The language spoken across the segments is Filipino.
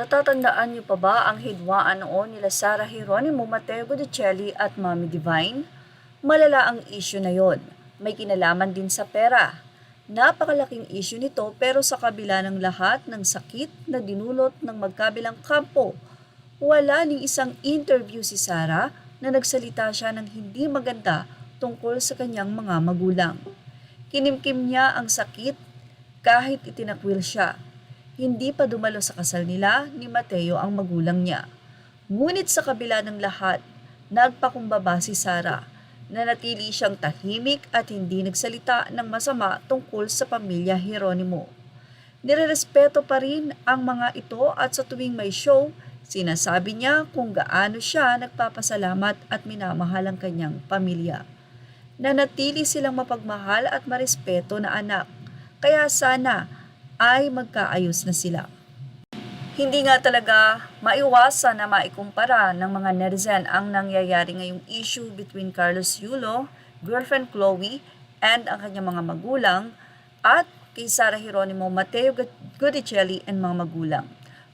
Natatandaan niyo pa ba ang hidwaan noon nila Sarah Geronimo, Mateo Godicelli at Mommy Divine? Malala ang issue na yon. May kinalaman din sa pera. Napakalaking issue nito pero sa kabila ng lahat ng sakit na dinulot ng magkabilang kampo, wala ni isang interview si Sarah na nagsalita siya ng hindi maganda tungkol sa kanyang mga magulang. Kinimkim niya ang sakit kahit itinakwil siya. Hindi pa dumalo sa kasal nila ni Mateo ang magulang niya. Ngunit sa kabila ng lahat, nagpakumbaba si Sarah. Nanatili siyang tahimik at hindi nagsalita ng masama tungkol sa pamilya Geronimo. Nirerespeto pa rin ang mga ito at sa tuwing may show, sinasabi niya kung gaano siya nagpapasalamat at minamahal ang kanyang pamilya. Nanatili silang mapagmahal at marespeto na anak, kaya sana ay magkaayos na sila. Hindi nga talaga maiwasan na maikumpara ng mga netizen ang nangyayari ngayong issue between Carlos Yulo, girlfriend Chloe, and ang kanyang mga magulang at kay Sarah Geronimo, Mateo Godicelli and mga magulang.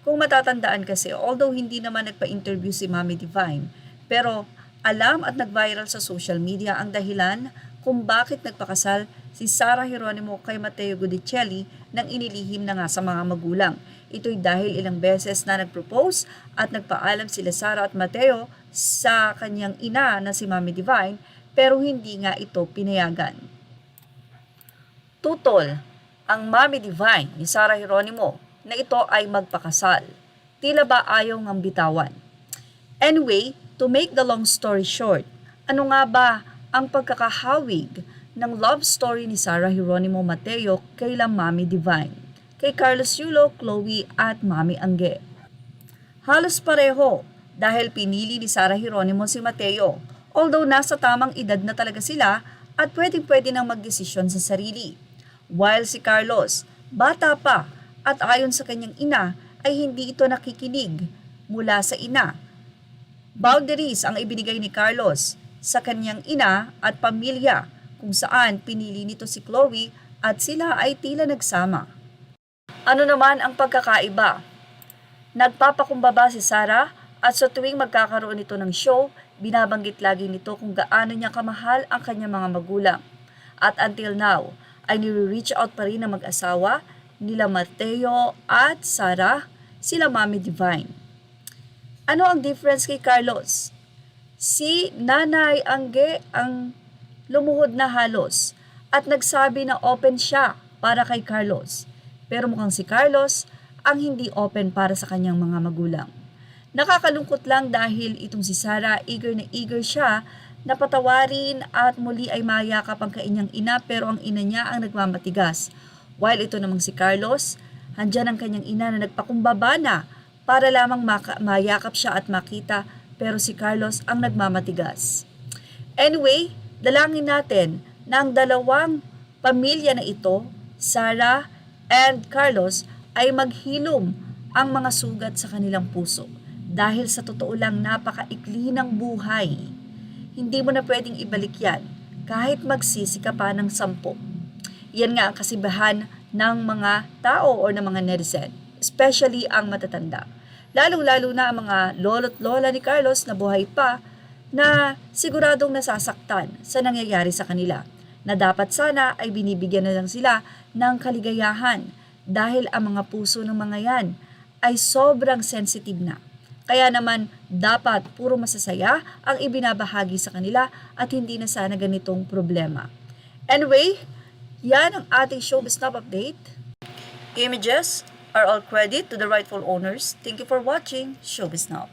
Kung matatandaan kasi, although hindi naman nagpa-interview si Mommy Divine, pero alam at nag-viral sa social media ang dahilan kung bakit nagpakasal si Sarah Geronimo kay Mateo Godicelli nang inilihim na nga sa mga magulang. Ito'y dahil ilang beses na nag-propose at nagpaalam sila Sarah at Mateo sa kanyang ina na si Mommy Divine pero hindi nga ito pinayagan. Tutol ang Mommy Divine ni Sarah Geronimo na ito ay magpakasal. Tila ba ayaw ngang bitawan? Anyway, to make the long story short, ano nga ba ang pagkakahawig ng love story ni Sarah Geronimo Mateo kay la Mommy Divine, kay Carlos Yulo, Chloe at Mommy Angge? Halos pareho dahil pinili ni Sarah Geronimo si Mateo, although nasa tamang edad na talaga sila at pwedeng-pwede nang magdesisyon sa sarili. While si Carlos, bata pa at ayon sa kanyang ina ay hindi ito nakikinig mula sa ina. Boundaries ang ibinigay ni Carlos sa kanyang ina at pamilya kung saan pinili nito si Chloe at sila ay tila nagsama. Ano naman ang pagkakaiba? Nagpapakumbaba si Sarah at sa tuwing magkakaroon ito ng show, binabanggit lagi nito kung gaano niya kamahal ang kanyang mga magulang. At until now, ay nire-reach out pa rin ng mag-asawa nila Mateo at Sarah, sila Mommy Divine. Ano ang difference kay Carlos? Si Nanay Angge ang lumuhod na halos at nagsabi na open siya para kay Carlos. Pero mukhang si Carlos ang hindi open para sa kanyang mga magulang. Nakakalungkot lang dahil itong si Sarah eager na eager siya na patawarin at muli ay mayakap ang kanyang ina pero ang ina niya ang nagmamatigas. While ito namang si Carlos, handyan ang kanyang ina na nagpakumbaba na para lamang mayakap siya at makita pero si Carlos ang nagmamatigas. Anyway, dalangin natin na ang dalawang pamilya na ito, Sarah and Carlos, ay maghilom ang mga sugat sa kanilang puso. Dahil sa totoo lang napakaikli ng buhay. Hindi mo na pwedeng ibalik yan kahit magsisi ka pa ng 10. Yan nga ang kasibahan ng mga tao o ng mga netizen, especially ang matatanda. Lalong-lalo na ang mga lolo't lola ni Carlos na buhay pa na siguradong nasasaktan sa nangyayari sa kanila na dapat sana ay binibigyan na lang sila ng kaligayahan dahil ang mga puso ng mga yan ay sobrang sensitive na. Kaya naman dapat puro masasaya ang ibinabahagi sa kanila at hindi na sana ganitong problema. Anyway, yan ang ating Showbiz Now update. Images are all credit to the rightful owners. Thank you for watching Showbiz Now.